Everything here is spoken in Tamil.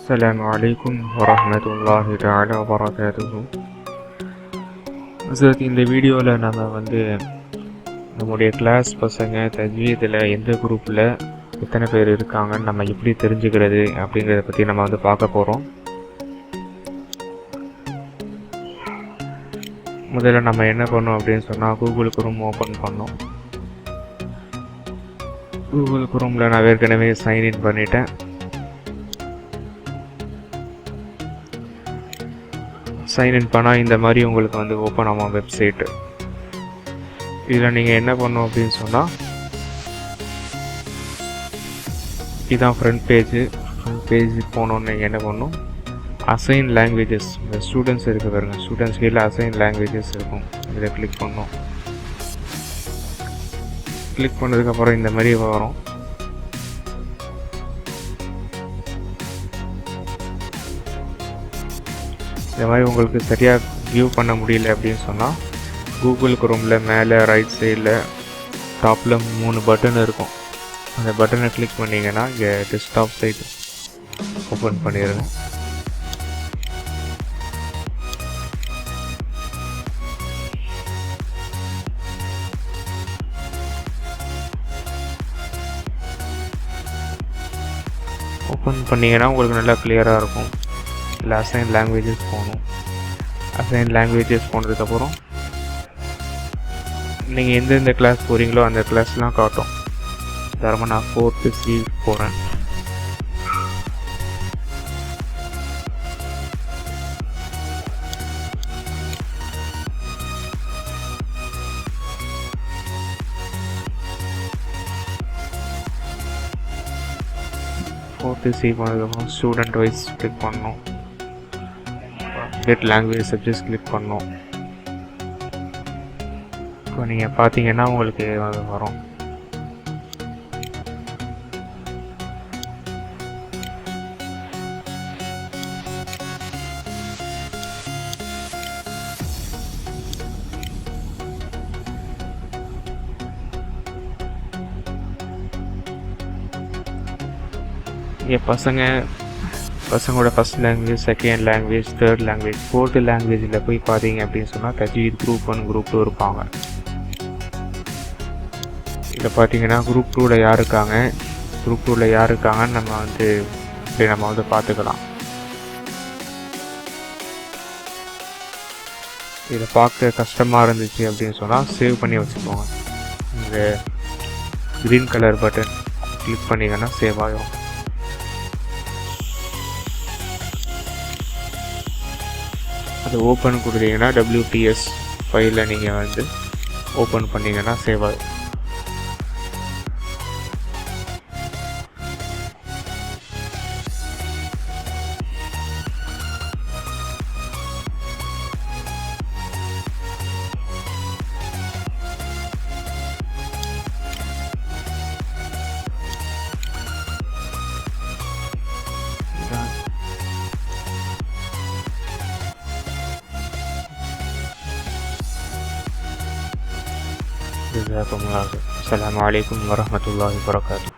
السلام عليكم ورحمة الله تعالى وبركاته. இந்த வீடியோவில் நம்ம நம்முடைய கிளாஸ் பசங்க தஜ்வீதில் எந்த குரூப்பில் எத்தனை பேர் இருக்காங்கன்னு நம்ம எப்படி தெரிஞ்சுக்கிறது அப்படிங்கிறத பற்றி நம்ம பார்க்க போகிறோம். முதல்ல நம்ம என்ன பண்ணோம் அப்படின்னு சொன்னால் கூகுள் குரோம் ஓப்பன் பண்ணோம். கூகுள் குரோமில் நான் ஏற்கனவே சைன்இன் பண்ணிட்டேன். சைன்இன் பண்ணால் இந்த மாதிரி உங்களுக்கு ஓப்பன் ஆகும் வெப்சைட்டு. இதில் நீங்கள் என்ன பண்ணணும் அப்படின்னு சொன்னால், இதுதான் ஃப்ரண்ட் பேஜ் போனோன்னு நீங்கள் என்ன பண்ணணும், அசைன் லாங்குவேஜஸ், இந்த ஸ்டூடெண்ட்ஸ் இருக்க பாருங்கள், ஸ்டூடெண்ட்ஸ் கீழே அசைன் லாங்குவேஜஸ் இருக்கும், இதை கிளிக் பண்ணணும். கிளிக் பண்ணதுக்கப்புறம் இந்த மாதிரி வரும். இந்த மாதிரி உங்களுக்கு சரியாக வியூ பண்ண முடியல அப்படின்னு சொன்னால், கூகுள் குரோமில் மேலே ரைட் சைடில் டாப்பில் 3 பட்டன் இருக்கும். அந்த பட்டனை கிளிக் பண்ணிங்கன்னா இங்கே டெஸ்க்டாப் சைட் ஓப்பன் பண்ணிடுங்க. ஓப்பன் பண்ணிங்கன்னா உங்களுக்கு நல்லா கிளியராக இருக்கும். இல்லை அசைன் லாங்குவேஜஸ் போகணும். அசைன் லாங்குவேஜஸ் போனதுக்கப்புறம் நீங்கள் எந்தெந்த கிளாஸ் போகிறீங்களோ அந்த கிளாஸ்லாம் காட்டும். தரமாக நான் 4th C போகிறேன். போனதுக்கப்புறம் ஸ்டூடெண்ட் வைஸ் கிளிக் பண்ணணும். கெட் லாங்குவேஜ் சப்ஜெக்ட்ஸ் கிளிக் பண்ணோம். இப்போ நீங்கள் பார்த்தீங்கன்னா உங்களுக்கு அது வரும். இங்கே பசங்களோட first language, second language, third language, 4th லாங்குவேஜில் போய் பார்த்தீங்க அப்படின்னு சொன்னால் தஜ்வீத் group 1 group 2 இருப்பாங்க. இதில் பார்த்தீங்கன்னா group 2ல் யார் இருக்காங்க, group 2ல் யார் இருக்காங்கன்னு நம்ம பார்த்துக்கலாம். இதை பார்க்க கஷ்டமாக இருந்துச்சு அப்படின்னு சொன்னால் சேவ் பண்ணி வச்சுக்கோங்க. இந்த க்ரீன் கலர் பட்டன் கிளிக் பண்ணிங்கன்னா சேவ் ஆகும். அது ஓப்பன் கொடுத்தீங்கன்னா WPS ஃபைலில் நீங்கள் ஓப்பன் பண்ணிங்கன்னா சேவ் ஆகும். Assalamualaikum warahmatullahi wabarakatuh.